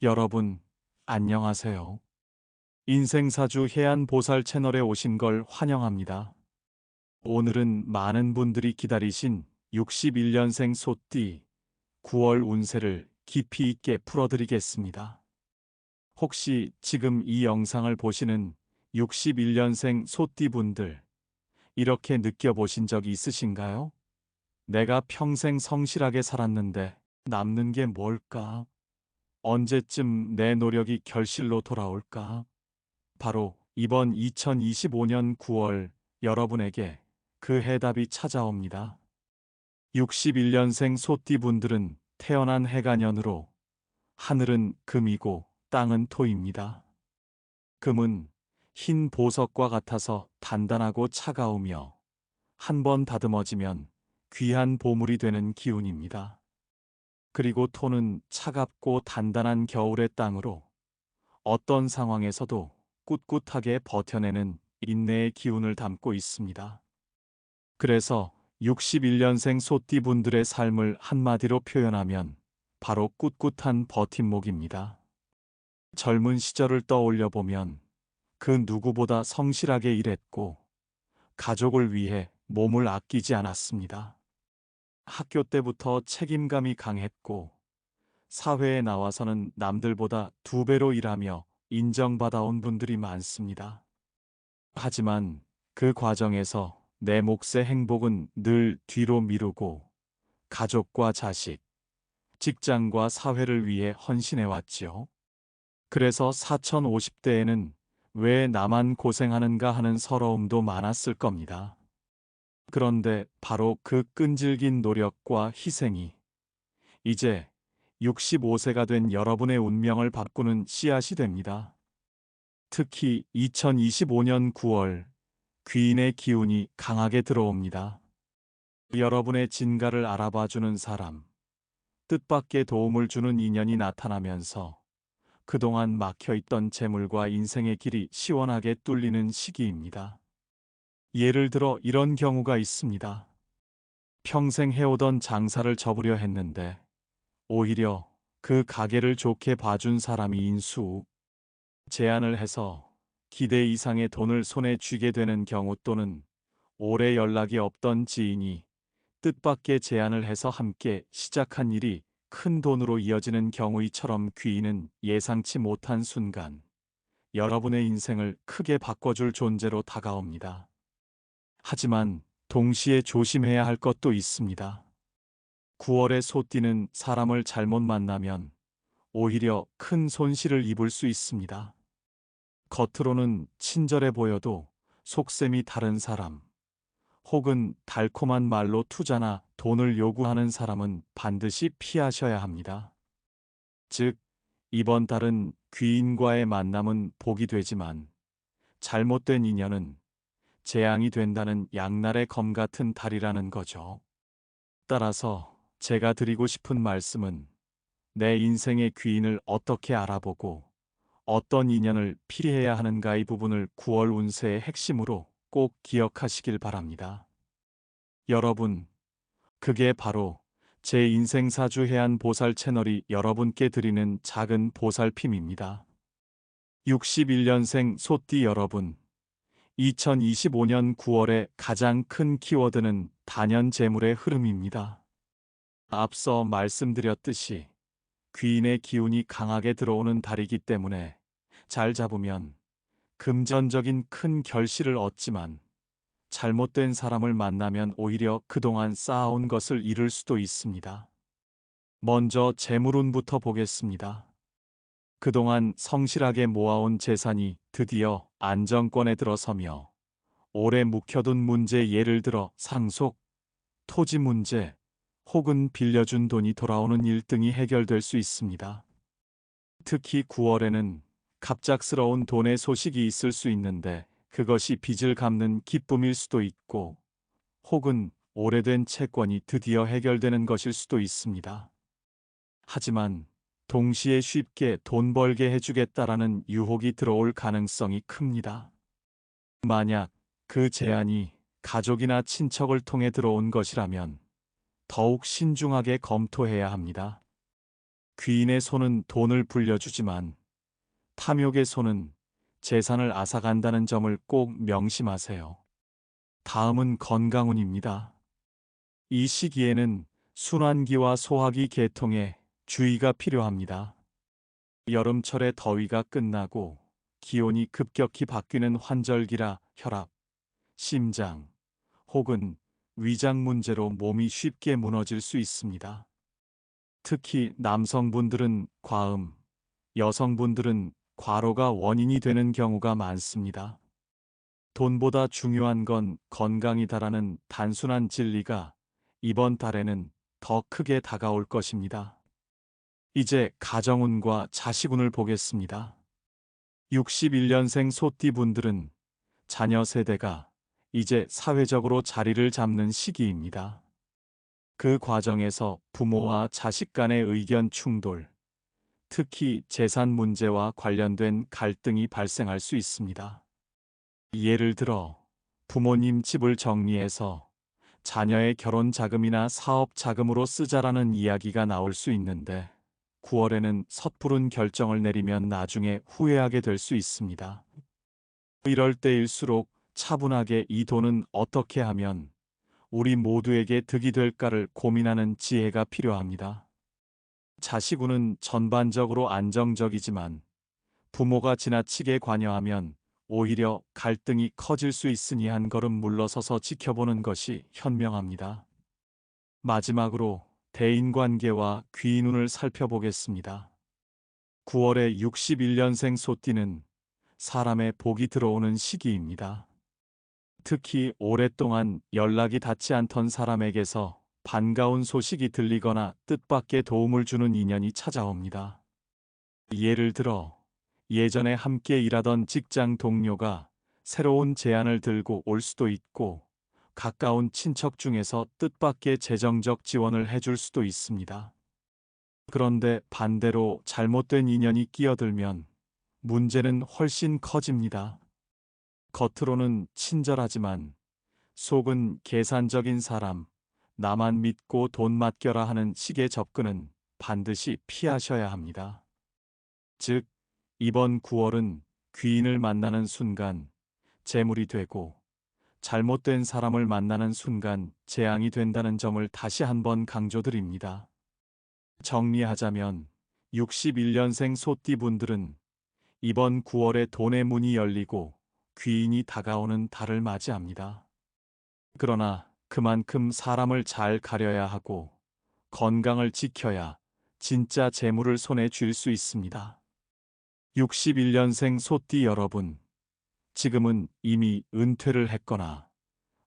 여러분, 안녕하세요. 인생사주 해안보살 채널에 오신 걸 환영합니다. 오늘은 많은 분들이 기다리신 61년생 소띠 9월 운세를 깊이 있게 풀어드리겠습니다. 혹시 지금 이 영상을 보시는 61년생 소띠 분들, 이렇게 느껴보신 적이 있으신가요? 내가 평생 성실하게 살았는데 남는 게 뭘까? 언제쯤 내 노력이 결실로 돌아올까? 바로 이번 2025년 9월 여러분에게 그 해답이 찾아옵니다. 61년생 소띠분들은 태어난 해간년으로 하늘은 금이고 땅은 토입니다. 금은 흰 보석과 같아서 단단하고 차가우며 한 번 다듬어지면 귀한 보물이 되는 기운입니다. 그리고 토는 차갑고 단단한 겨울의 땅으로 어떤 상황에서도 꿋꿋하게 버텨내는 인내의 기운을 담고 있습니다. 그래서 61년생 소띠분들의 삶을 한마디로 표현하면 바로 꿋꿋한 버팀목입니다. 젊은 시절을 떠올려 보면 그 누구보다 성실하게 일했고 가족을 위해 몸을 아끼지 않았습니다. 학교 때부터 책임감이 강했고 사회에 나와서는 남들보다 2배로 일하며 인정받아온 분들이 많습니다. 하지만 그 과정에서 내 몫의 행복은 늘 뒤로 미루고 가족과 자식, 직장과 사회를 위해 헌신해왔지요. 그래서 4050대에는 왜 나만 고생하는가 하는 서러움도 많았을 겁니다. 그런데 바로 그 끈질긴 노력과 희생이 이제 65세가 된 여러분의 운명을 바꾸는 씨앗이 됩니다. 특히 2025년 9월 귀인의 기운이 강하게 들어옵니다. 여러분의 진가를 알아봐주는 사람, 뜻밖의 도움을 주는 인연이 나타나면서 그동안 막혀있던 재물과 인생의 길이 시원하게 뚫리는 시기입니다. 예를 들어 이런 경우가 있습니다. 평생 해오던 장사를 접으려 했는데 오히려 그 가게를 좋게 봐준 사람이 인수, 제안을 해서 기대 이상의 돈을 손에 쥐게 되는 경우, 또는 오래 연락이 없던 지인이 뜻밖의 제안을 해서 함께 시작한 일이 큰 돈으로 이어지는 경우이처럼 귀인은 예상치 못한 순간 여러분의 인생을 크게 바꿔줄 존재로 다가옵니다. 하지만 동시에 조심해야 할 것도 있습니다. 9월의 소띠는 사람을 잘못 만나면 오히려 큰 손실을 입을 수 있습니다. 겉으로는 친절해 보여도 속셈이 다른 사람, 혹은 달콤한 말로 투자나 돈을 요구하는 사람은 반드시 피하셔야 합니다. 즉, 이번 달은 귀인과의 만남은 복이 되지만 잘못된 인연은 재앙이 된다는 양날의 검 같은 달이라는 거죠. 따라서 제가 드리고 싶은 말씀은 내 인생의 귀인을 어떻게 알아보고 어떤 인연을 피해야 하는가, 이 부분을 9월 운세의 핵심으로 꼭 기억하시길 바랍니다. 여러분, 그게 바로 제 인생사주 해안보살 채널이 여러분께 드리는 작은 보살핌입니다. 61년생 소띠 여러분, 2025년 9월의 가장 큰 키워드는 단연 재물의 흐름입니다. 앞서 말씀드렸듯이 귀인의 기운이 강하게 들어오는 달이기 때문에 잘 잡으면 금전적인 큰 결실을 얻지만 잘못된 사람을 만나면 오히려 그동안 쌓아온 것을 잃을 수도 있습니다. 먼저 재물운부터 보겠습니다. 그동안 성실하게 모아온 재산이 드디어 안정권에 들어서며 오래 묵혀둔 문제, 예를 들어 상속, 토지 문제, 혹은 빌려준 돈이 돌아오는 일 등이 해결될 수 있습니다. 특히 9월에는 갑작스러운 돈의 소식이 있을 수 있는데 그것이 빚을 갚는 기쁨일 수도 있고, 혹은 오래된 채권이 드디어 해결되는 것일 수도 있습니다. 하지만 동시에 쉽게 돈 벌게 해주겠다라는 유혹이 들어올 가능성이 큽니다. 만약 그 제안이 가족이나 친척을 통해 들어온 것이라면 더욱 신중하게 검토해야 합니다. 귀인의 손은 돈을 불려주지만 탐욕의 손은 재산을 앗아간다는 점을 꼭 명심하세요. 다음은 건강운입니다. 이 시기에는 순환기와 소화기 계통에 주의가 필요합니다. 여름철의 더위가 끝나고 기온이 급격히 바뀌는 환절기라 혈압, 심장, 혹은 위장 문제로 몸이 쉽게 무너질 수 있습니다. 특히 남성분들은 과음, 여성분들은 과로가 원인이 되는 경우가 많습니다. 돈보다 중요한 건 건강이다라는 단순한 진리가 이번 달에는 더 크게 다가올 것입니다. 이제 가정운과 자식운을 보겠습니다. 61년생 소띠분들은 자녀 세대가 이제 사회적으로 자리를 잡는 시기입니다. 그 과정에서 부모와 자식 간의 의견 충돌, 특히 재산 문제와 관련된 갈등이 발생할 수 있습니다. 예를 들어 부모님 집을 정리해서 자녀의 결혼 자금이나 사업 자금으로 쓰자라는 이야기가 나올 수 있는데 9월에는 섣부른 결정을 내리면 나중에 후회하게 될 수 있습니다. 이럴 때일수록 차분하게 이 돈은 어떻게 하면 우리 모두에게 득이 될까를 고민하는 지혜가 필요합니다. 자식운은 전반적으로 안정적이지만 부모가 지나치게 관여하면 오히려 갈등이 커질 수 있으니 한 걸음 물러서서 지켜보는 것이 현명합니다. 마지막으로 대인관계와 귀인운을 살펴보겠습니다. 9월에 61년생 소띠는 사람의 복이 들어오는 시기입니다. 특히 오랫동안 연락이 닿지 않던 사람에게서 반가운 소식이 들리거나 뜻밖의 도움을 주는 인연이 찾아옵니다. 예를 들어 예전에 함께 일하던 직장 동료가 새로운 제안을 들고 올 수도 있고 가까운 친척 중에서 뜻밖의 재정적 지원을 해줄 수도 있습니다. 그런데 반대로 잘못된 인연이 끼어들면 문제는 훨씬 커집니다. 겉으로는 친절하지만 속은 계산적인 사람, 나만 믿고 돈 맡겨라 하는 식의 접근은 반드시 피하셔야 합니다. 즉, 이번 9월은 귀인을 만나는 순간 재물이 되고 잘못된 사람을 만나는 순간 재앙이 된다는 점을 다시 한번 강조드립니다. 정리하자면 61년생 소띠분들은 이번 9월에 돈의 문이 열리고 귀인이 다가오는 달을 맞이합니다. 그러나 그만큼 사람을 잘 가려야 하고 건강을 지켜야 진짜 재물을 손에 쥘 수 있습니다. 61년생 소띠 여러분, 지금은 이미 은퇴를 했거나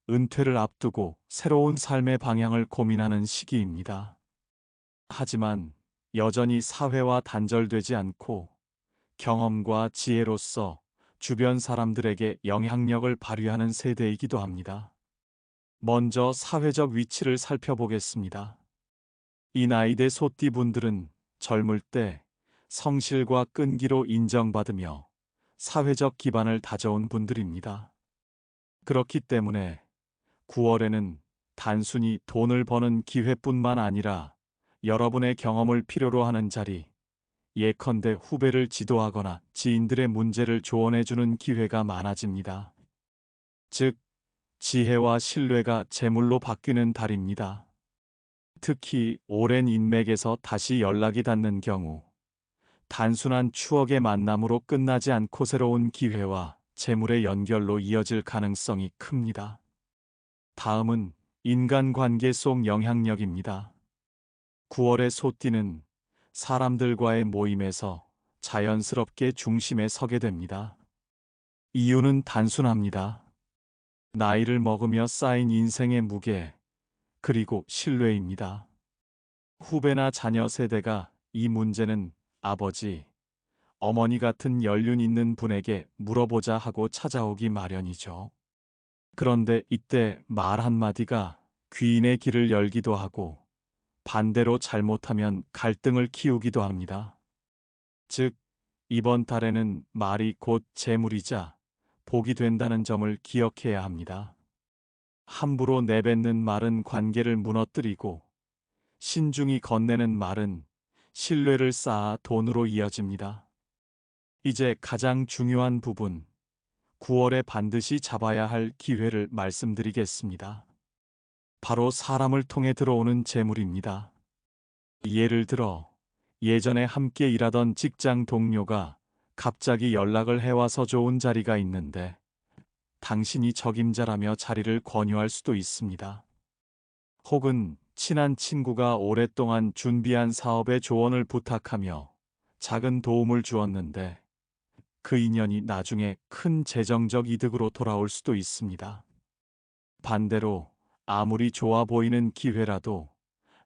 은퇴를 앞두고 새로운 삶의 방향을 고민하는 시기입니다. 하지만 여전히 사회와 단절되지 않고 경험과 지혜로서 주변 사람들에게 영향력을 발휘하는 세대이기도 합니다. 먼저 사회적 위치를 살펴보겠습니다. 이 나이대 소띠분들은 젊을 때 성실과 끈기로 인정받으며 사회적 기반을 다져온 분들입니다. 그렇기 때문에 9월에는 단순히 돈을 버는 기회뿐만 아니라 여러분의 경험을 필요로 하는 자리, 예컨대 후배를 지도하거나 지인들의 문제를 조언해주는 기회가 많아집니다. 즉, 지혜와 신뢰가 재물로 바뀌는 달입니다. 특히 오랜 인맥에서 다시 연락이 닿는 경우, 단순한 추억의 만남으로 끝나지 않고 새로운 기회와 재물의 연결로 이어질 가능성이 큽니다. 다음은 인간관계 속 영향력입니다. 9월의 소띠는 사람들과의 모임에서 자연스럽게 중심에 서게 됩니다. 이유는 단순합니다. 나이를 먹으며 쌓인 인생의 무게, 그리고 신뢰입니다. 후배나 자녀 세대가 이 문제는 아버지, 어머니 같은 연륜 있는 분에게 물어보자 하고 찾아오기 마련이죠. 그런데 이때 말 한마디가 귀인의 길을 열기도 하고 반대로 잘못하면 갈등을 키우기도 합니다. 즉, 이번 달에는 말이 곧 재물이자 복이 된다는 점을 기억해야 합니다. 함부로 내뱉는 말은 관계를 무너뜨리고 신중히 건네는 말은 신뢰를 쌓아 돈으로 이어집니다. 이제 가장 중요한 부분, 9월에 반드시 잡아야 할 기회를 말씀드리겠습니다. 바로 사람을 통해 들어오는 재물입니다. 예를 들어 예전에 함께 일하던 직장 동료가 갑자기 연락을 해와서 좋은 자리가 있는데 당신이 적임자라며 자리를 권유할 수도 있습니다. 혹은 친한 친구가 오랫동안 준비한 사업에 조언을 부탁하며 작은 도움을 주었는데 그 인연이 나중에 큰 재정적 이득으로 돌아올 수도 있습니다. 반대로 아무리 좋아 보이는 기회라도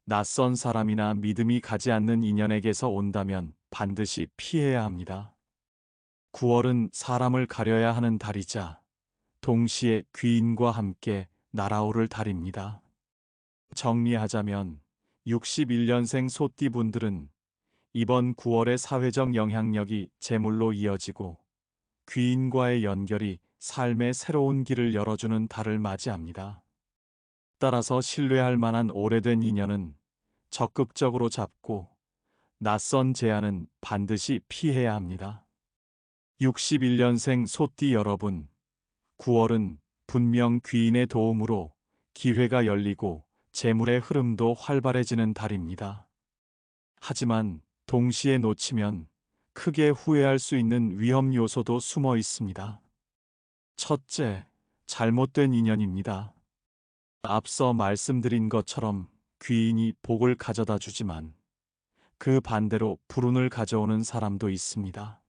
낯선 사람이나 믿음이 가지 않는 인연에게서 온다면 반드시 피해야 합니다. 9월은 사람을 가려야 하는 달이자 동시에 귀인과 함께 날아오를 달입니다. 정리하자면 61년생 소띠분들은 이번 9월의 사회적 영향력이 재물로 이어지고 귀인과의 연결이 삶의 새로운 길을 열어주는 달을 맞이합니다. 따라서 신뢰할 만한 오래된 인연은 적극적으로 잡고 낯선 제안은 반드시 피해야 합니다. 61년생 소띠 여러분, 9월은 분명 귀인의 도움으로 기회가 열리고 재물의 흐름도 활발해지는 달입니다. 하지만 동시에 놓치면 크게 후회할 수 있는 위험 요소도 숨어 있습니다. 첫째, 잘못된 인연입니다. 앞서 말씀드린 것처럼 귀인이 복을 가져다 주지만 그 반대로 불운을 가져오는 사람도 있습니다.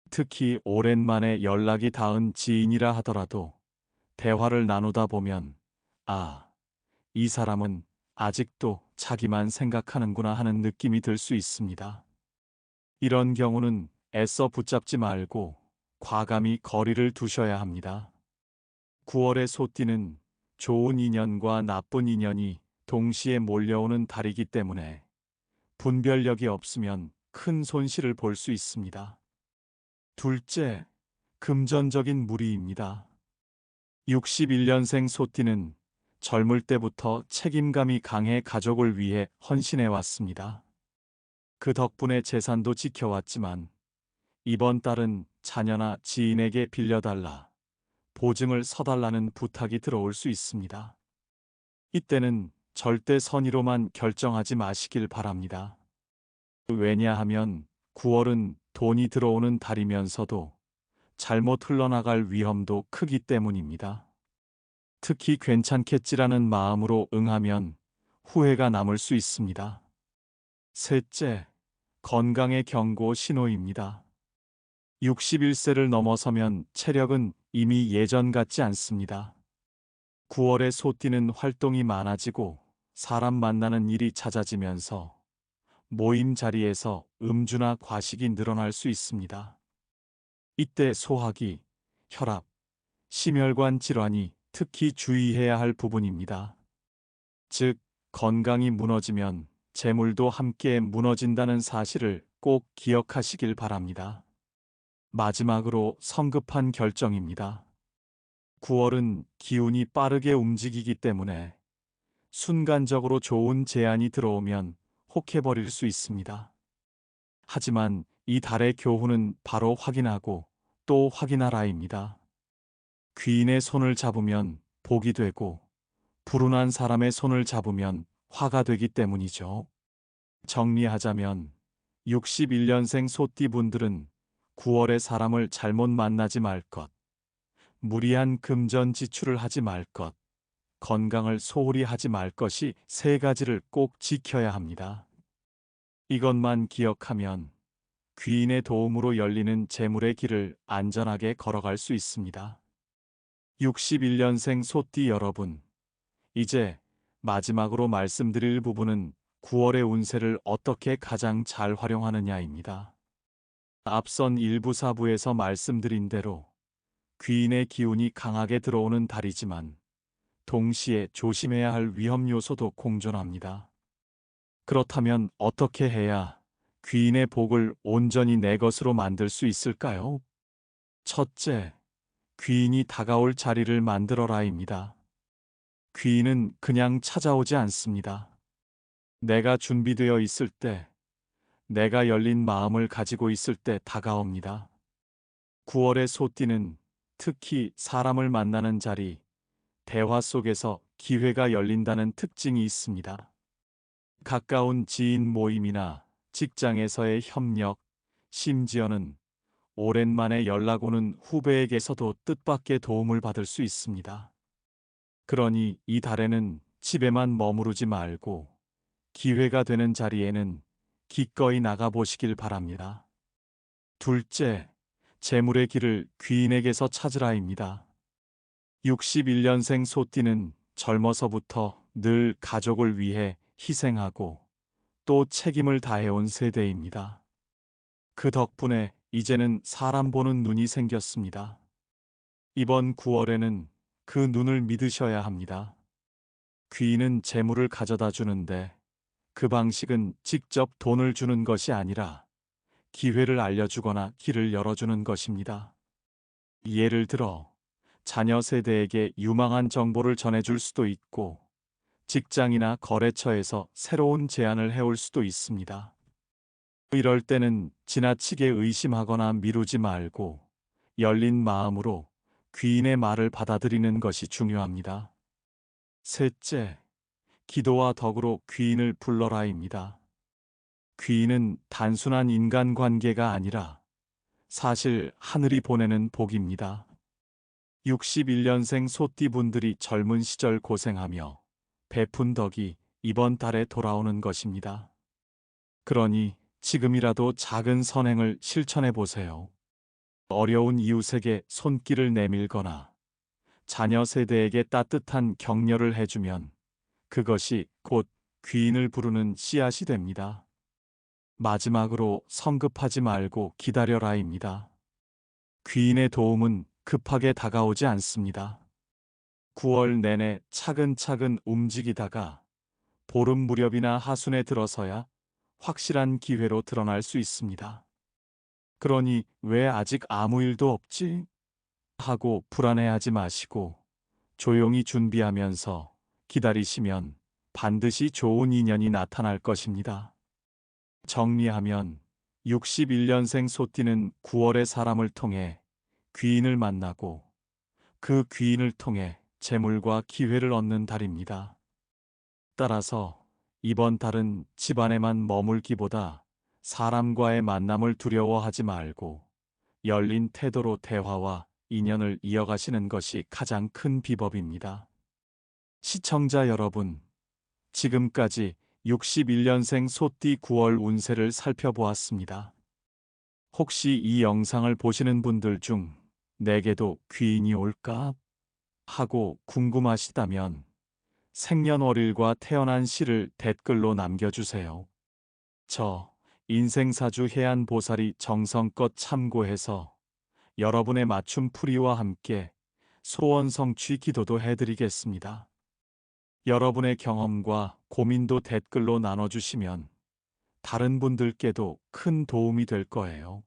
특히 오랜만에 연락이 닿은 지인이라 하더라도 대화를 나누다 보면 이 사람은 아직도 자기만 생각하는구나 하는 느낌이 들 수 있습니다. 이런 경우는 애써 붙잡지 말고 과감히 거리를 두셔야 합니다. 9월의 소띠는 좋은 인연과 나쁜 인연이 동시에 몰려오는 달이기 때문에 분별력이 없으면 큰 손실을 볼 수 있습니다. 둘째, 금전적인 무리입니다. 61년생 소띠는 젊을 때부터 책임감이 강해 가족을 위해 헌신해 왔습니다. 그 덕분에 재산도 지켜왔지만 이번 달은 자녀나 지인에게 빌려달라, 보증을 서달라는 부탁이 들어올 수 있습니다. 이때는 절대 선의로만 결정하지 마시길 바랍니다. 왜냐하면 9월은 돈이 들어오는 달이면서도 잘못 흘러나갈 위험도 크기 때문입니다. 특히 괜찮겠지라는 마음으로 응하면 후회가 남을 수 있습니다. 셋째, 건강의 경고 신호입니다. 61세를 넘어서면 체력은 이미 예전 같지 않습니다. 9월에 소띠는 활동이 많아지고 사람 만나는 일이 잦아지면서 모임 자리에서 음주나 과식이 늘어날 수 있습니다. 이때 소화기, 혈압, 심혈관 질환이 특히 주의해야 할 부분입니다. 즉, 건강이 무너지면 재물도 함께 무너진다는 사실을 꼭 기억하시길 바랍니다. 마지막으로 성급한 결정입니다. 9월은 기운이 빠르게 움직이기 때문에 순간적으로 좋은 제안이 들어오면 혹해버릴 수 있습니다. 하지만 이 달의 교훈은 바로 확인하고 또 확인하라입니다. 귀인의 손을 잡으면 복이 되고 불운한 사람의 손을 잡으면 화가 되기 때문이죠. 정리하자면 61년생 소띠분들은 9월에 사람을 잘못 만나지 말 것, 무리한 금전 지출을 하지 말 것, 건강을 소홀히 하지 말 것이 세 가지를 꼭 지켜야 합니다. 이것만 기억하면 귀인의 도움으로 열리는 재물의 길을 안전하게 걸어갈 수 있습니다. 61년생 소띠 여러분, 이제 마지막으로 말씀드릴 부분은 9월의 운세를 어떻게 가장 잘 활용하느냐입니다. 앞선 1부 4부에서 말씀드린 대로 귀인의 기운이 강하게 들어오는 달이지만 동시에 조심해야 할 위험 요소도 공존합니다. 그렇다면 어떻게 해야 귀인의 복을 온전히 내 것으로 만들 수 있을까요? 첫째, 귀인이 다가올 자리를 만들어라입니다. 귀인은 그냥 찾아오지 않습니다. 내가 준비되어 있을 때 내가 열린 마음을 가지고 있을 때 다가옵니다. 9월의 소띠는 특히 사람을 만나는 자리, 대화 속에서 기회가 열린다는 특징이 있습니다. 가까운 지인 모임이나 직장에서의 협력, 심지어는 오랜만에 연락 오는 후배에게서도 뜻밖의 도움을 받을 수 있습니다. 그러니 이 달에는 집에만 머무르지 말고 기회가 되는 자리에는 기꺼이 나가보시길 바랍니다. 둘째, 재물의 길을 귀인에게서 찾으라입니다. 61년생 소띠는 젊어서부터 늘 가족을 위해 희생하고 또 책임을 다해온 세대입니다. 그 덕분에 이제는 사람 보는 눈이 생겼습니다. 이번 9월에는 그 눈을 믿으셔야 합니다. 귀인은 재물을 가져다 주는데 그 방식은 직접 돈을 주는 것이 아니라 기회를 알려주거나 길을 열어주는 것입니다. 예를 들어 자녀 세대에게 유망한 정보를 전해줄 수도 있고 직장이나 거래처에서 새로운 제안을 해올 수도 있습니다. 이럴 때는 지나치게 의심하거나 미루지 말고 열린 마음으로 귀인의 말을 받아들이는 것이 중요합니다. 셋째, 기도와 덕으로 귀인을 불러라입니다. 귀인은 단순한 인간관계가 아니라 사실 하늘이 보내는 복입니다. 61년생 소띠분들이 젊은 시절 고생하며 베푼 덕이 이번 달에 돌아오는 것입니다. 그러니 지금이라도 작은 선행을 실천해 보세요. 어려운 이웃에게 손길을 내밀거나 자녀 세대에게 따뜻한 격려를 해주면 그것이 곧 귀인을 부르는 씨앗이 됩니다. 마지막으로 성급하지 말고 기다려라입니다. 귀인의 도움은 급하게 다가오지 않습니다. 9월 내내 차근차근 움직이다가 보름 무렵이나 하순에 들어서야 확실한 기회로 드러날 수 있습니다. 그러니 왜 아직 아무 일도 없지? 하고 불안해하지 마시고 조용히 준비하면서 기다리시면 반드시 좋은 인연이 나타날 것입니다. 정리하면 61년생 소띠는 9월의 사람을 통해 귀인을 만나고 그 귀인을 통해 재물과 기회를 얻는 달입니다. 따라서 이번 달은 집안에만 머물기보다 사람과의 만남을 두려워하지 말고 열린 태도로 대화와 인연을 이어가시는 것이 가장 큰 비법입니다. 시청자 여러분, 지금까지 61년생 소띠 9월 운세를 살펴보았습니다. 혹시 이 영상을 보시는 분들 중 내게도 귀인이 올까? 하고 궁금하시다면 생년월일과 태어난 시를 댓글로 남겨주세요. 저 인생사주 해안보살이 정성껏 참고해서 여러분의 맞춤 풀이와 함께 소원 성취 기도도 해드리겠습니다. 여러분의 경험과 고민도 댓글로 나눠주시면 다른 분들께도 큰 도움이 될 거예요.